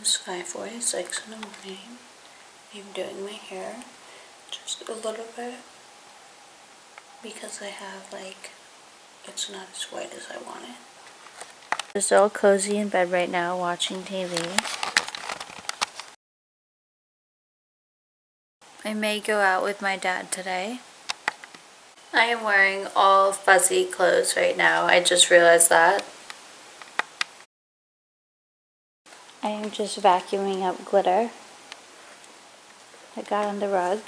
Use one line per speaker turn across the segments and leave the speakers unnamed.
is 5:46 in the morning. I'm doing my hair just a little bit because I have it's not as white as I want it. Just all cozy in bed right now watching TV. I may go out with my dad today. I am wearing all fuzzy clothes right now. I just realized that. I am just vacuuming up glitter I got on the rug.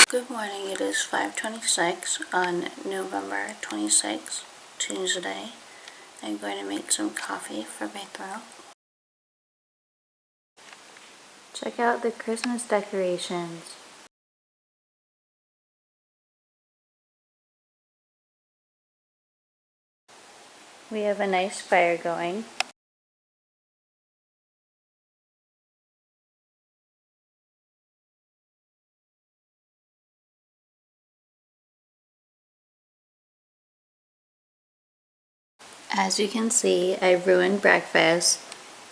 Good morning, it is 5:26 on November 26th, Tuesday. I'm going to make some coffee for my throat. Check out the Christmas decorations. We have a nice fire going. As you can see, I ruined breakfast.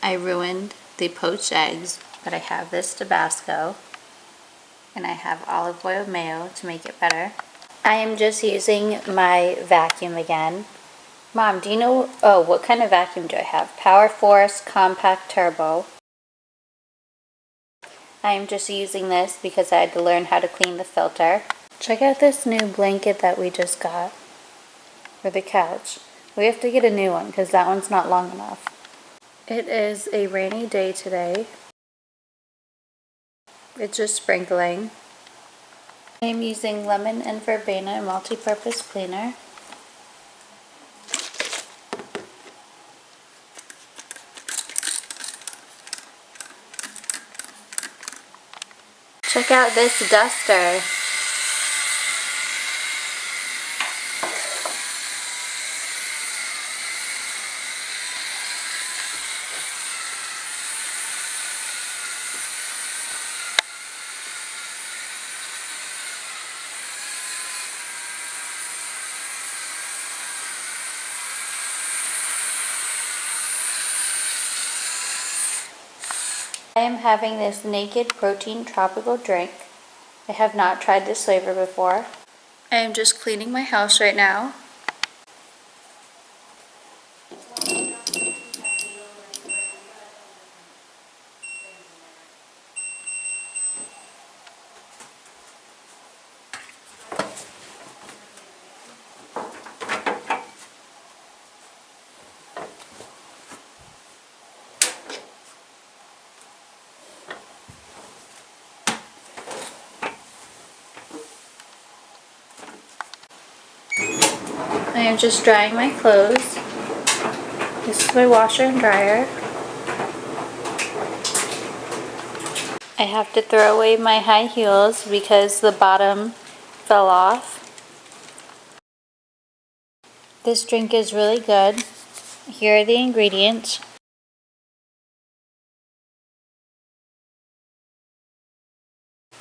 I ruined the poached eggs, but I have this Tabasco, and I have olive oil mayo to make it better. I am just using my vacuum again. Mom, do you know, what kind of vacuum do I have? Power Force Compact Turbo. I am just using this because I had to learn how to clean the filter. Check out this new blanket that we just got for the couch. We have to get a new one because that one's not long enough. It is a rainy day today. It's just sprinkling. I am using lemon and verbena multi-purpose cleaner. Check out this duster. I am having this Naked Protein Tropical drink. I have not tried this flavor before. I am just cleaning my house right now. I am just drying my clothes. This is my washer and dryer. I have to throw away my high heels because the bottom fell off. This drink is really good. Here are the ingredients.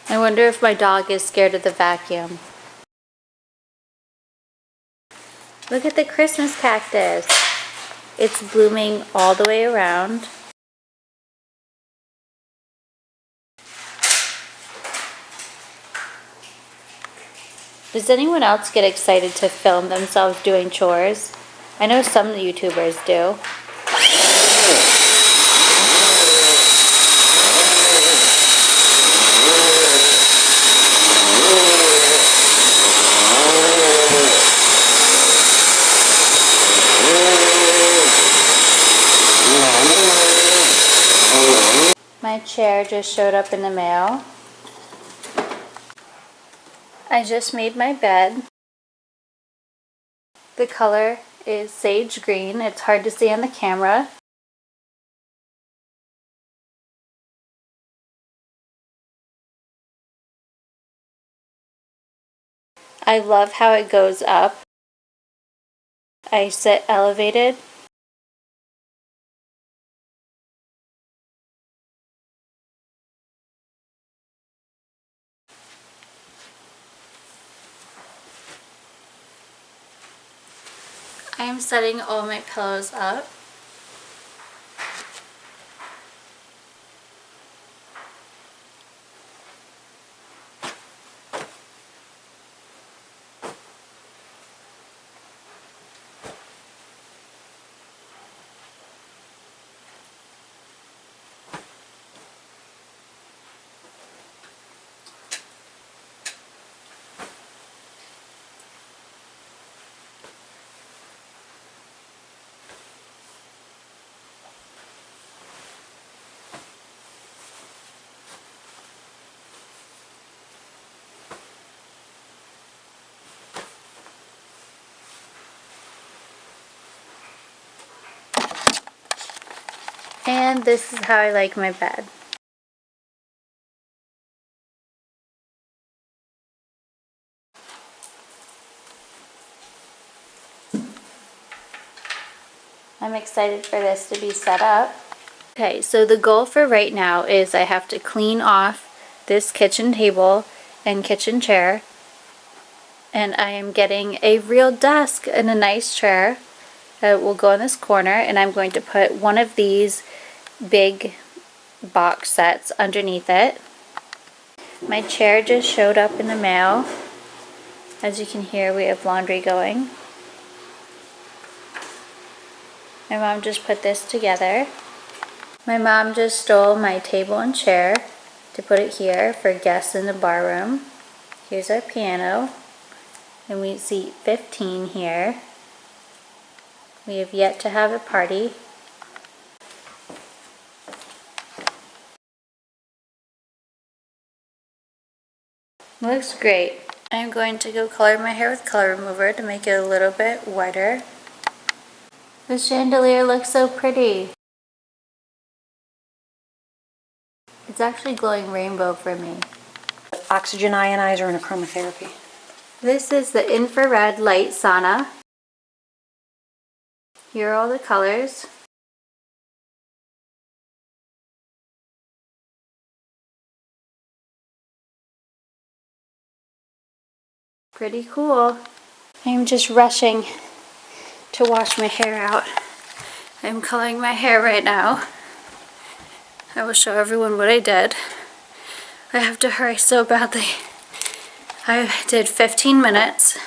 I wonder if my dog is scared of the vacuum. Look at the Christmas cactus. It's blooming all the way around. Does anyone else get excited to film themselves doing chores? I know some YouTubers do. My chair just showed up in the mail. I just made my bed. The color is sage green. It's hard to see on the camera. I love how it goes up. I sit elevated. I am setting all my pillows up. And this is how I like my bed. I'm excited for this to be set up. Okay, so the goal for right now is I have to clean off this kitchen table and kitchen chair. And I am getting a real desk and a nice chair that will go in this corner, and I'm going to put one of these big box sets underneath it. My chair just showed up in the mail. As you can hear, we have laundry going. My mom just put this together. My mom just stole my table and chair to put it here for guests in the bar room. Here's our piano, and we seat 15 here. We have yet to have a party. Looks great. I'm going to go color my hair with color remover to make it a little bit whiter. The chandelier looks so pretty. It's actually glowing rainbow for me.
Oxygen ionizer and aromatherapy.
This is the infrared light sauna. Here are all the colors. Pretty cool. I'm just rushing to wash my hair out. I'm coloring my hair right now. I will show everyone what I did. I have to hurry so badly. I did 15 minutes.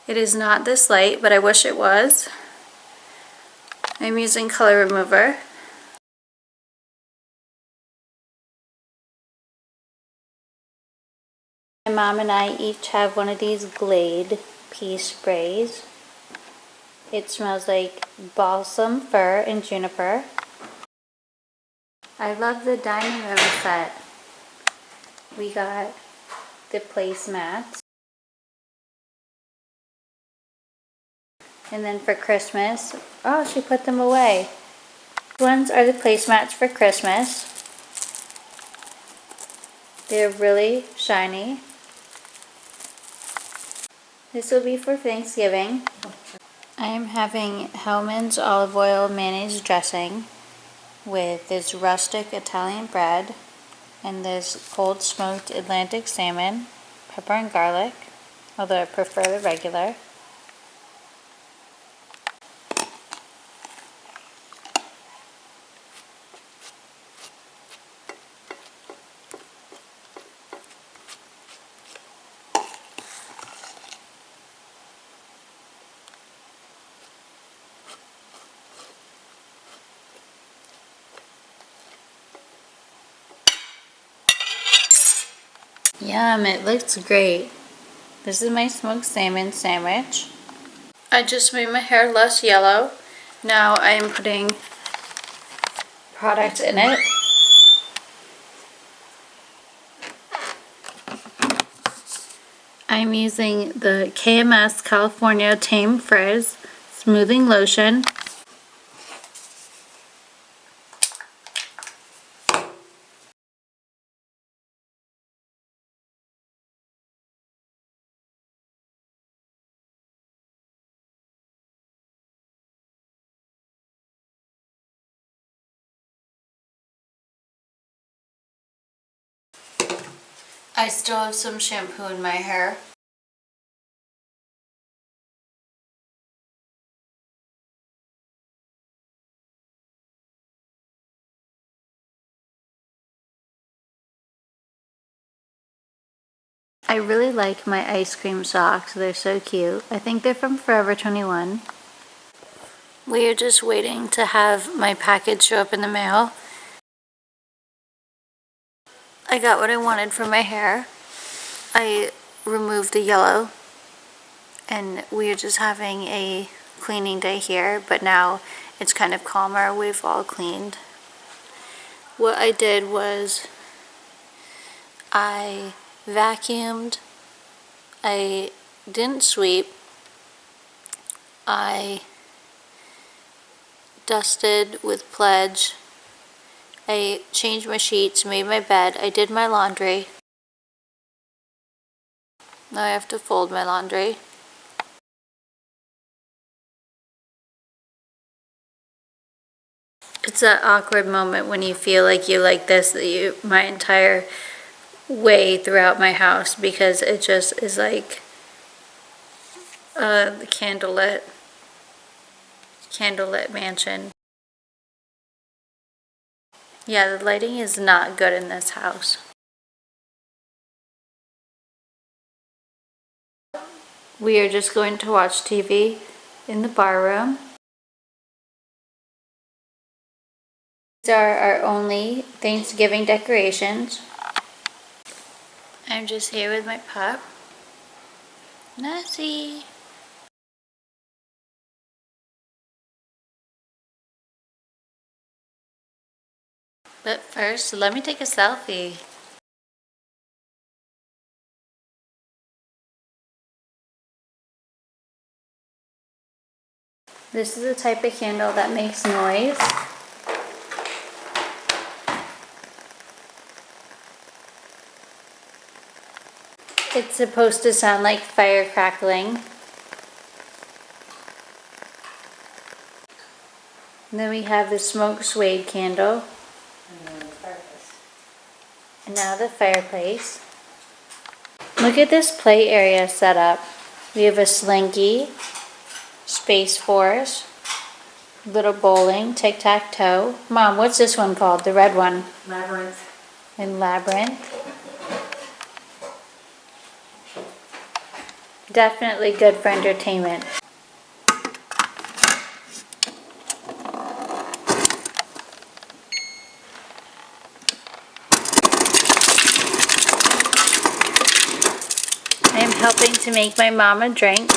It is not this light, but I wish it was. I'm using color remover. My mom and I each have one of these Glade pea sprays. It smells like balsam, fir, and juniper. I love the dining room set. We got the placemats. And then for Christmas, oh, she put them away. These ones are the placemats for Christmas. They're really shiny. This will be for Thanksgiving. I am having Hellmann's olive oil mayonnaise dressing with this rustic Italian bread and this cold smoked Atlantic salmon, pepper and garlic, although I prefer the regular. Yum, it looks great. This is my smoked salmon sandwich. I just made my hair less yellow. Now I am putting product in it. I'm using the KMS California Tame Frizz Smoothing Lotion. I still have some shampoo in my hair. I really like my ice cream socks. They're so cute. I think they're from Forever 21. We are just waiting to have my package show up in the mail. I got what I wanted for my hair. I removed the yellow, and we are just having a cleaning day here, but now it's kind of calmer. We've all cleaned. What I did was I vacuumed. I didn't sweep. I dusted with Pledge. I changed my sheets, made my bed. I did my laundry. Now I have to fold my laundry. It's that awkward moment when you feel like you like this, my entire way throughout my house, because it just is like the candlelit mansion. Yeah, the lighting is not good in this house. We are just going to watch TV in the bar room. These are our only Thanksgiving decorations. I'm just here with my pup, Nessie. But first, let me take a selfie. This is the type of candle that makes noise. It's supposed to sound like fire crackling. And then we have the smoke suede candle. And now the fireplace. Look at this play area set up. We have a slinky, Space Force, little bowling, tic-tac-toe. Mom, what's this one called? The red one.
Labyrinth.
And labyrinth. Definitely good for entertainment. I am helping to make my mom a drink.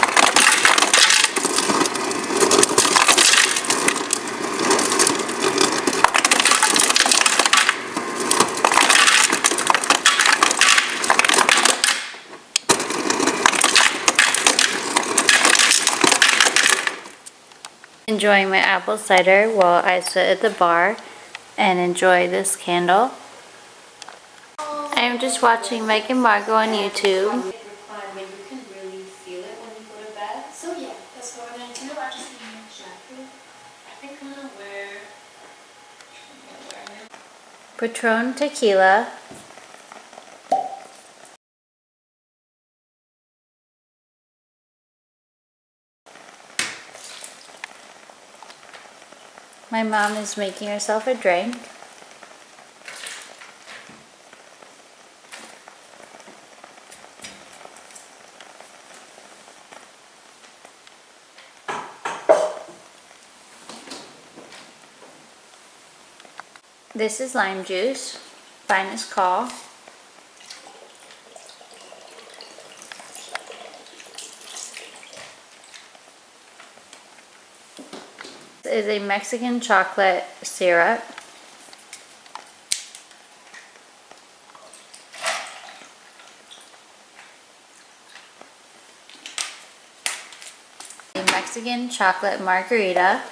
Enjoying my apple cider while I sit at the bar and enjoy this candle. I am just watching Mike and Margot on YouTube.
You can really feel it when you go to bed.
So yeah, that's what we're gonna do. I just need my jacket.
I think I'm gonna wear
Patron tequila. My mom is making herself a drink. This is lime juice, finest call. This is a Mexican chocolate syrup. A Mexican chocolate margarita.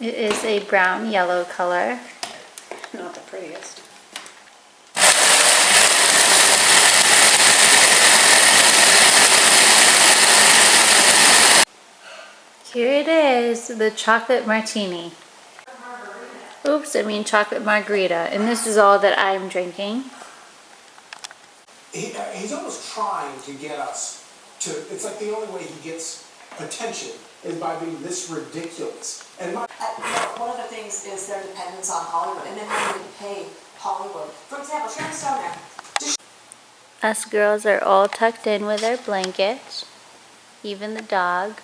It is a brown yellow color.
not the prettiest.
Here it is, the chocolate martini. Oops, I mean chocolate margarita. And this is all that I'm drinking.
he's almost trying to get us to, it's like the only way he gets attention is by being this ridiculous. And
one of the things is their dependence on Hollywood, and then having to pay Hollywood. For example, Sharon Stone there.
Us girls are all tucked in with our blankets, even the dog.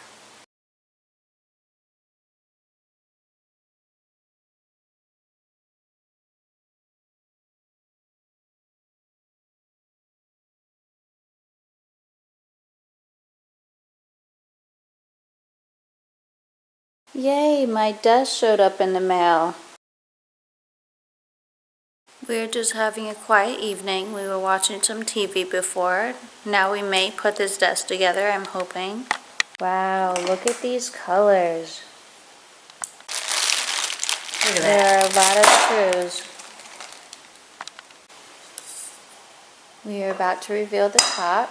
Yay, my desk showed up in the mail. We're just having a quiet evening. We were watching some TV before. Now we may put this desk together, I'm hoping. Wow, look at these colors.
Look at
There
that.
are a lot of screws. We are about to reveal the top.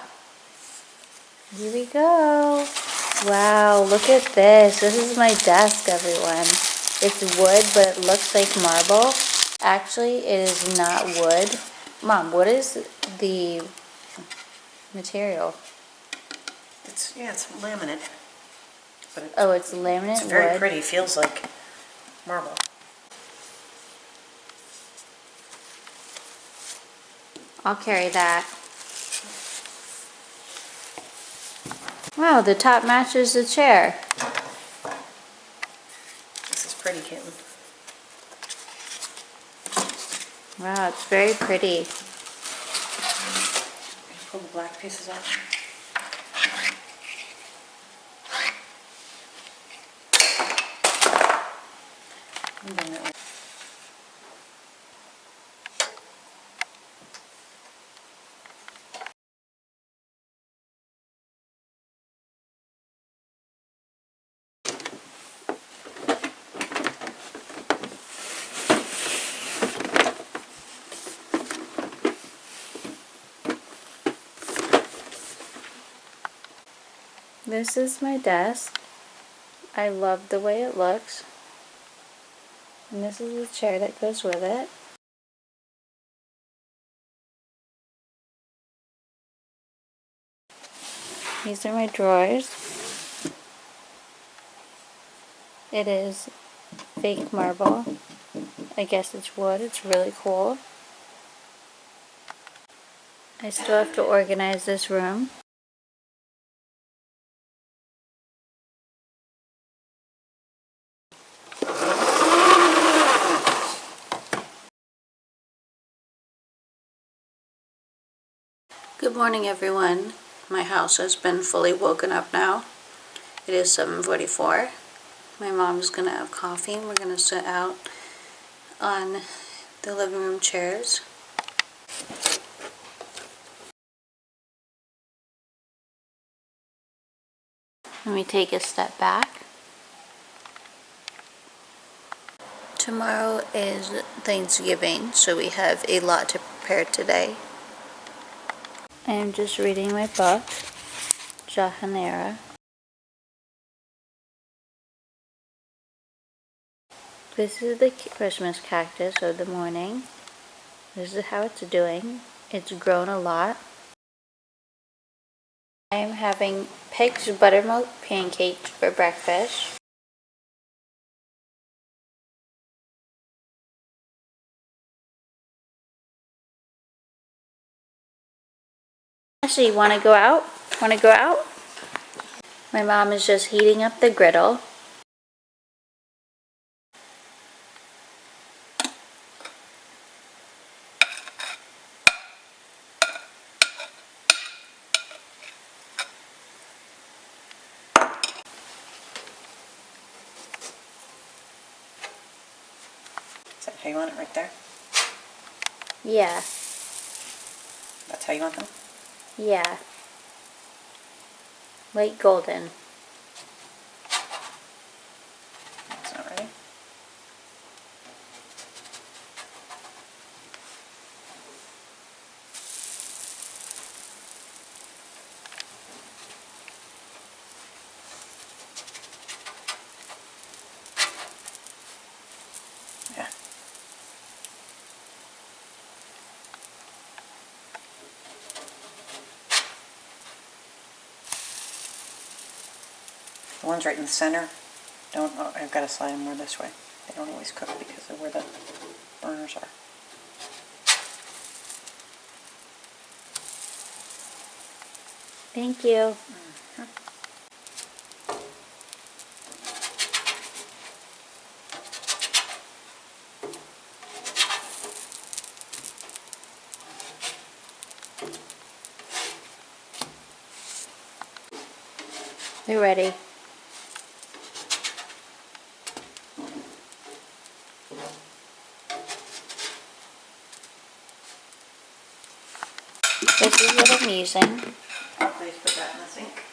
Here we go. Wow, look at this. This is my desk, everyone. It's wood, but it looks like marble. Actually, it is not wood. Mom, what is the material?
It's laminate. But
Oh, it's laminate
it's very
wood.
pretty. Feels like marble.
I'll carry that. Wow, the top matches the chair.
This is pretty, kitten.
Wow, it's very pretty.
Pull the black pieces off. I'm doing that way.
This is my desk. I love the way it looks. And this is the chair that goes with it. These are my drawers. It is fake marble. I guess it's wood. It's really cool. I still have to organize this room. Good morning, everyone. My house has been fully woken up now. It is 7:44. My mom's gonna have coffee and we're gonna sit out on the living room chairs. Let me take a step back. Tomorrow is Thanksgiving, so we have a lot to prepare today. I am just reading my book, Jahanera. This is the Christmas cactus of the morning. This is how it's doing. It's grown a lot. I am having Pig's buttermilk pancakes for breakfast. Ashley, want to go out? Want to go out? My mom is just heating up the griddle.
Is that how you want it right there?
Yeah,
That's how you want them?
yeah. Light golden.
It's not ready. Yeah.
The ones right in the center, I've got to slide them more this way. They don't always cook because of where the burners are.
Thank you. They're ready. This is what I'm using.
Please put that in the sink.